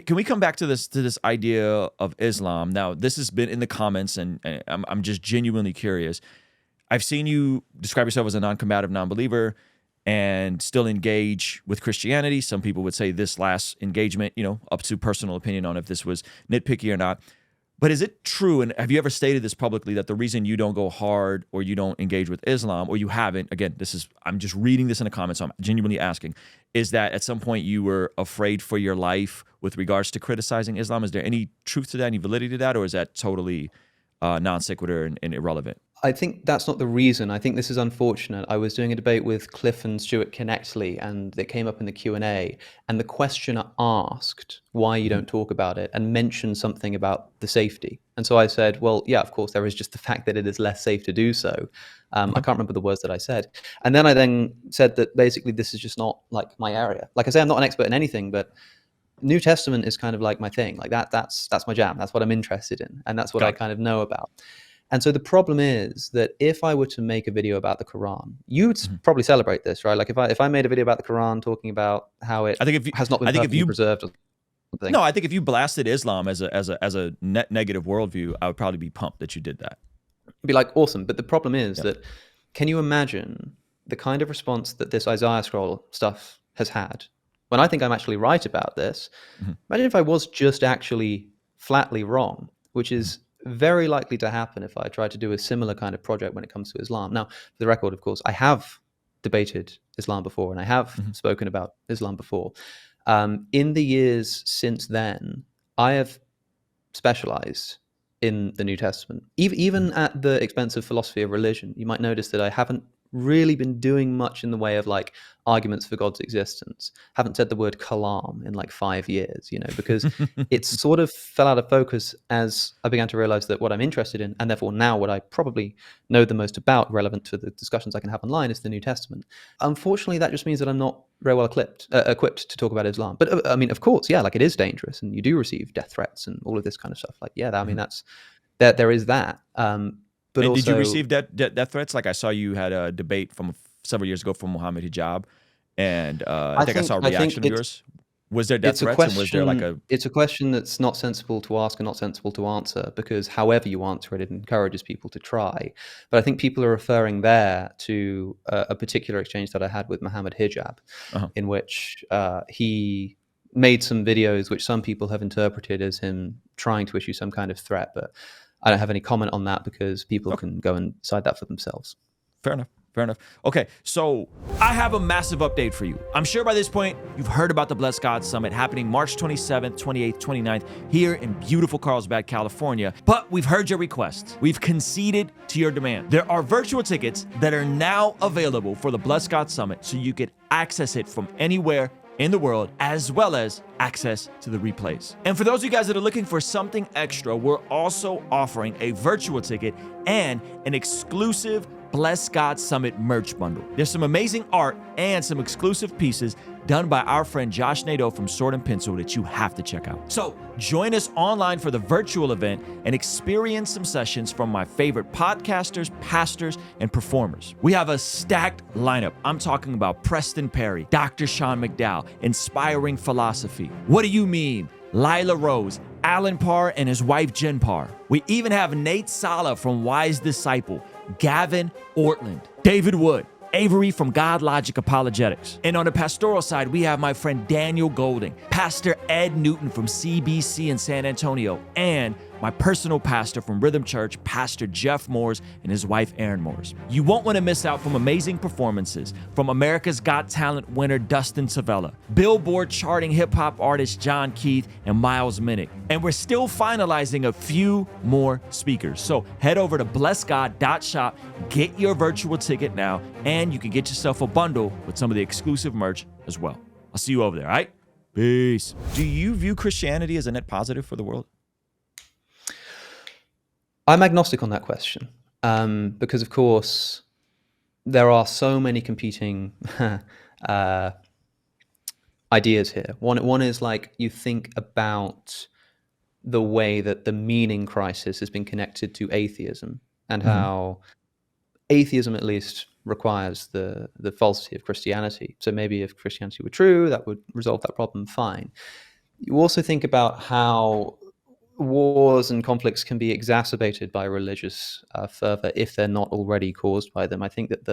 Can we come back to this idea of Islam? Now, this has been in the comments, and I'm just genuinely curious. I've seen you describe yourself as a non-combative non-believer and still engage with Christianity. Some people would say this last engagement, up to personal opinion on if this was nitpicky or not. But is it true, and have you ever stated this publicly, that the reason you don't go hard or you don't engage with Islam, or you haven't, again, I'm just reading this in the comments, so I'm genuinely asking, is that at some point you were afraid for your life with regards to criticizing Islam? Is there any truth to that, any validity to that, or is that totally non sequitur and irrelevant? I think that's not the reason. I think this is unfortunate. I was doing a debate with Cliff and Stuart Connectley, and it came up in the Q&A, and the questioner asked why you don't talk about it and mentioned something about the safety. And so I said, well, yeah, of course, there is just the fact that it is less safe to do so. I can't remember the words that I said. And then I said that basically this is just not like my area. Like I say, I'm not an expert in anything, but New Testament is kind of like my thing. Like that's my jam. That's what I'm interested in. And that's what I kind of know about. And so the problem is that if I were to make a video about the Quran, you'd probably celebrate this, right? Like if I made a video about the Quran talking about how it has not been perfectly preserved or something. No, I think if you blasted Islam as a net negative worldview, I would probably be pumped that you did that. It'd be like, awesome. But the problem is that, can you imagine the kind of response that this Isaiah scroll stuff has had? When I think I'm actually right about this, imagine if I was just actually flatly wrong, which is very likely to happen if I try to do a similar kind of project when it comes to Islam. Now, for the record, of course, I have debated Islam before, and I have spoken about Islam before. In the years since then, I have specialized in the New Testament, even at the expense of philosophy of religion. You might notice that I haven't really been doing much in the way of like arguments for God's existence. Haven't said the word kalam in like 5 years, because it sort of fell out of focus as I began to realize that what I'm interested in, and therefore now what I probably know the most about, relevant to the discussions I can have online, is the New Testament. Unfortunately, that just means that I'm not very well equipped to talk about Islam. But I mean, of course, yeah, like it is dangerous, and you do receive death threats and all of this kind of stuff. Like, yeah, I mean, there is that. But and also, did you receive death threats? Like I saw you had a debate from several years ago from Mohammed Hijab, and I think I saw a reaction of yours. Was there death threats? And was there like It's a question that's not sensible to ask and not sensible to answer, because however you answer it, it encourages people to try. But I think people are referring there to a particular exchange that I had with Mohammed Hijab, in which he made some videos which some people have interpreted as him trying to issue some kind of threat, but I don't have any comment on that because people can go and decide that for themselves. Fair enough. Okay, so I have a massive update for you. I'm sure by this point, you've heard about the Blessed God Summit happening March 27th, 28th, 29th here in beautiful Carlsbad, California. But we've heard your requests. We've conceded to your demand. There are virtual tickets that are now available for the Blessed God Summit, so you can access it from anywhere in the world, as well as access to the replays. And for those of you guys that are looking for something extra, we're also offering a virtual ticket and an exclusive Bless God Summit merch bundle. There's some amazing art and some exclusive pieces done by our friend Josh Nadeau from Sword and Pencil that you have to check out. So join us online for the virtual event and experience some sessions from my favorite podcasters, pastors, and performers. We have a stacked lineup. I'm talking about Preston Perry, Dr. Sean McDowell, Inspiring Philosophy. What do you mean? Lila Rose, Alan Parr and his wife Jen Parr. We even have Nate Sala from Wise Disciple, Gavin Ortland, David Wood, Avery from God Logic Apologetics. And on the pastoral side, we have my friend Daniel Golding, Pastor Ed Newton from CBC in San Antonio, and my personal pastor from Rhythm Church, Pastor Jeff Moores and his wife Erin Moores. You won't want to miss out from amazing performances from America's Got Talent winner Dustin Savella, Billboard charting hip-hop artist John Keith and Miles Minnick. And we're still finalizing a few more speakers. So head over to blessgod.shop, get your virtual ticket now, and you can get yourself a bundle with some of the exclusive merch as well. I'll see you over there, all right? Peace. Do you view Christianity as a net positive for the world? I'm agnostic on that question, because, of course, there are so many competing ideas here. One is like you think about the way that the meaning crisis has been connected to atheism, and how atheism at least requires the falsity of Christianity. So maybe if Christianity were true, that would resolve that problem fine. You also think about how wars and conflicts can be exacerbated by religious fervor if they're not already caused by them. I think that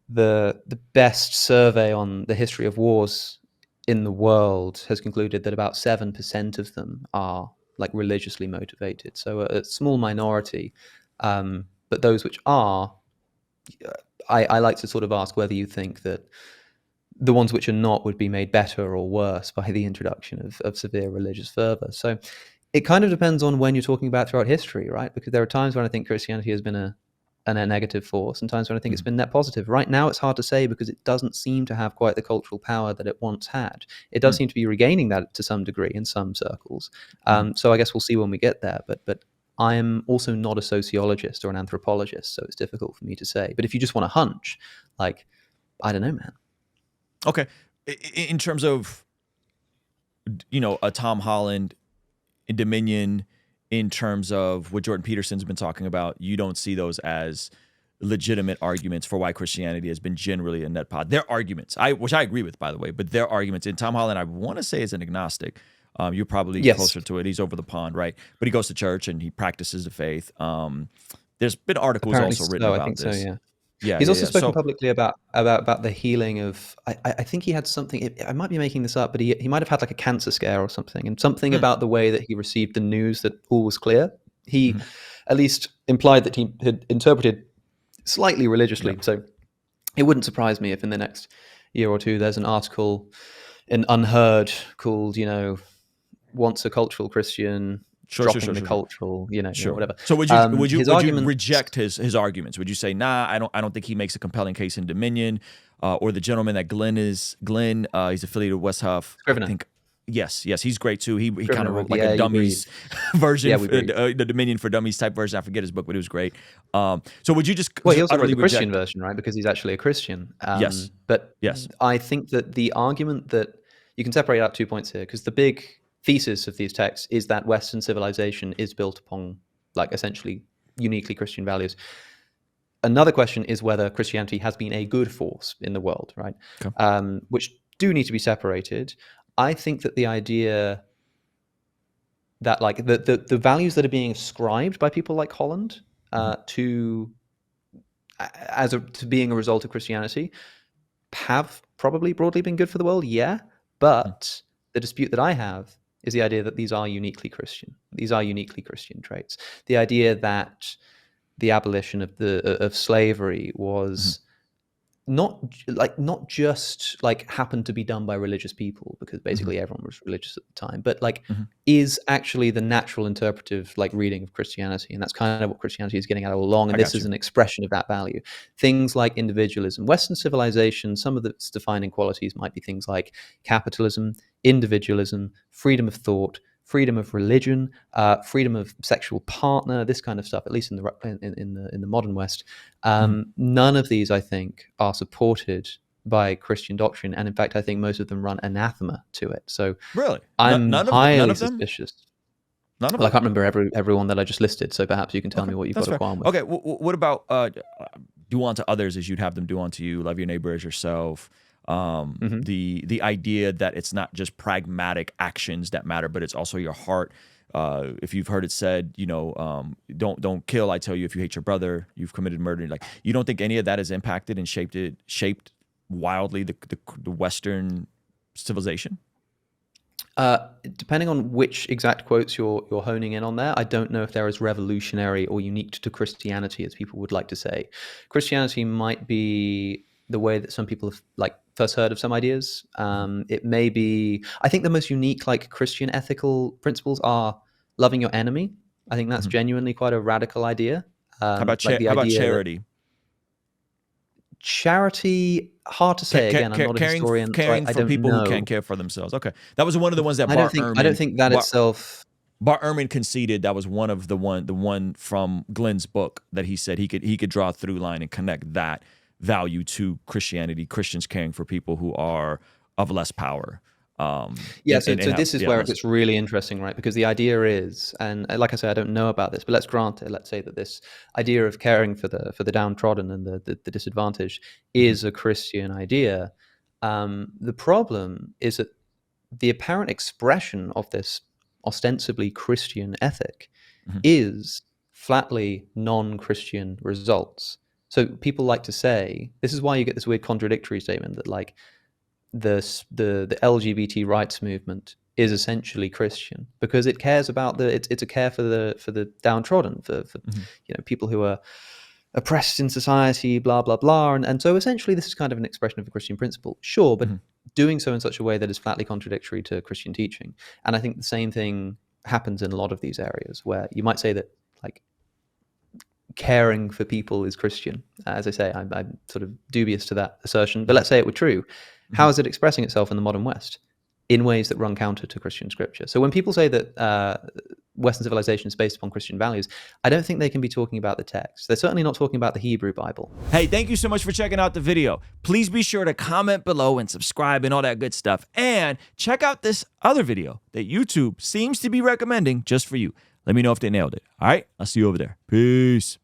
the best survey on the history of wars in the world has concluded that about 7% of them are like religiously motivated. So a small minority, but those which are, I like to sort of ask whether you think that the ones which are not would be made better or worse by the introduction of severe religious fervor. So it kind of depends on when you're talking about throughout history, right? Because there are times when I think Christianity has been a net negative force, and times when I think it's been net positive. Right now, it's hard to say because it doesn't seem to have quite the cultural power that it once had. It does seem to be regaining that to some degree in some circles. So I guess we'll see when we get there. But I am also not a sociologist or an anthropologist, so it's difficult for me to say. But if you just want a hunch, like, I don't know, man. Okay. In terms of, a Tom Holland in Dominion, in terms of what Jordan Peterson's been talking about, you don't see those as legitimate arguments for why Christianity has been generally a net pod. Their arguments, which I agree with, by the way, but their arguments, and Tom Holland, I want to say, is an agnostic. You're probably closer to it. He's over the pond, right? But he goes to church and he practices the faith. There's been articles Apparently also written about I think this. So, yeah. Yeah, He's yeah, also yeah. spoken So, publicly about the healing of. I think he had something. I might be making this up, but he might have had like a cancer scare or something, and something about the way that he received the news that all was clear. He at least implied that he had interpreted slightly religiously. yeah. So it wouldn't surprise me if in the next year or two there's an article in Unheard called, once a cultural Christian Sure, sure, dropping sure, the sure, sure. cultural, Sure. whatever. So would you His would you arguments. reject his arguments? Would you say, nah, I don't think he makes a compelling case in Dominion, or the gentleman that Glenn, he's affiliated with West Huff. I Scrivener. think yes, he great too. He kind Scrivener of wrote wrote, like a yeah, you dummies breathe. version, Yeah, we breathe. the Dominion for Dummies type version. I forget his book, but it was great. So would you just Well, he also wrote utterly the Christian reject? version, right? Because he's actually a Christian. Yes, But yes. I think that the argument that you can separate out 2 points here, because the big thesis of these texts is that Western civilization is built upon, like, essentially uniquely Christian values. Another question is whether Christianity has been a good force in the world, right? Okay. Which do need to be separated. I think that the idea that, like, the values that are being ascribed by people like Holland to being a result of Christianity have probably broadly been good for the world, yeah. But the dispute that I have is the idea that these are uniquely Christian. These are uniquely Christian traits. The idea that the abolition of slavery was not just like happened to be done by religious people, because basically everyone was religious at the time, but like is actually the natural interpretive like reading of Christianity, and that's kind of what Christianity is getting at all along, and this is an expression of that value. Things like individualism, Western civilization, some of its defining qualities might be things like capitalism, individualism, freedom of thought, freedom of religion, freedom of sexual partner, this kind of stuff. At least in the modern West, none of these, I think, are supported by Christian doctrine, and in fact, I think most of them run anathema to it. So, Really, I'm none highly of them. suspicious. None of Well, I them. can't remember everyone that I just listed, so perhaps you can tell me what you've got a qualm with. Okay, what about do unto others as you'd have them do unto you? Love your neighbor as yourself. The idea that it's not just pragmatic actions that matter, but it's also your heart. If you've heard it said, don't kill. I tell you, if you hate your brother, you've committed murder. Like, you don't think any of that has impacted and shaped wildly the Western civilization? Depending on which exact quotes you're honing in on there, I don't know if they're as revolutionary or unique to Christianity as people would like to say. Christianity might be the way that some people have like first heard of some ideas. It may be. I think the most unique like Christian ethical principles are loving your enemy. I think that's genuinely quite a radical idea. How about like the how about idea that charity? charity, hard to say. Again, I'm not a historian, so caring I for don't people who know. can't care for themselves. Okay, that was one of the ones that I don't think that itself. Bart Ehrman conceded. That was one of the one from Glenn's book that he said he could draw a through line and connect that value to Christianity, Christians caring for people who are of less power. So this is where it gets really interesting, right? Because the idea is, and like I say, I don't know about this, but let's grant it. Let's say that this idea of caring for the downtrodden and the disadvantaged is a Christian idea. The problem is that the apparent expression of this ostensibly Christian ethic Mhm. is flatly non-Christian results. So people like to say, this is why you get this weird contradictory statement that like the LGBT rights movement is essentially Christian because it cares about it's a care for the downtrodden, for people who are oppressed in society, blah blah blah, and so essentially this is kind of an expression of a Christian principle, sure, but doing so in such a way that is flatly contradictory to Christian teaching. And I think the same thing happens in a lot of these areas where you might say that like caring for people is Christian. As I say, I'm sort of dubious to that assertion, but let's say it were true. How is it expressing itself in the modern West? In ways that run counter to Christian scripture. So when people say that Western civilization is based upon Christian values, I don't think they can be talking about the text. They're certainly not talking about the Hebrew Bible. Hey, thank you so much for checking out the video. Please be sure to comment below and subscribe and all that good stuff. And check out this other video that YouTube seems to be recommending just for you. Let me know if they nailed it. All right, I'll see you over there. Peace.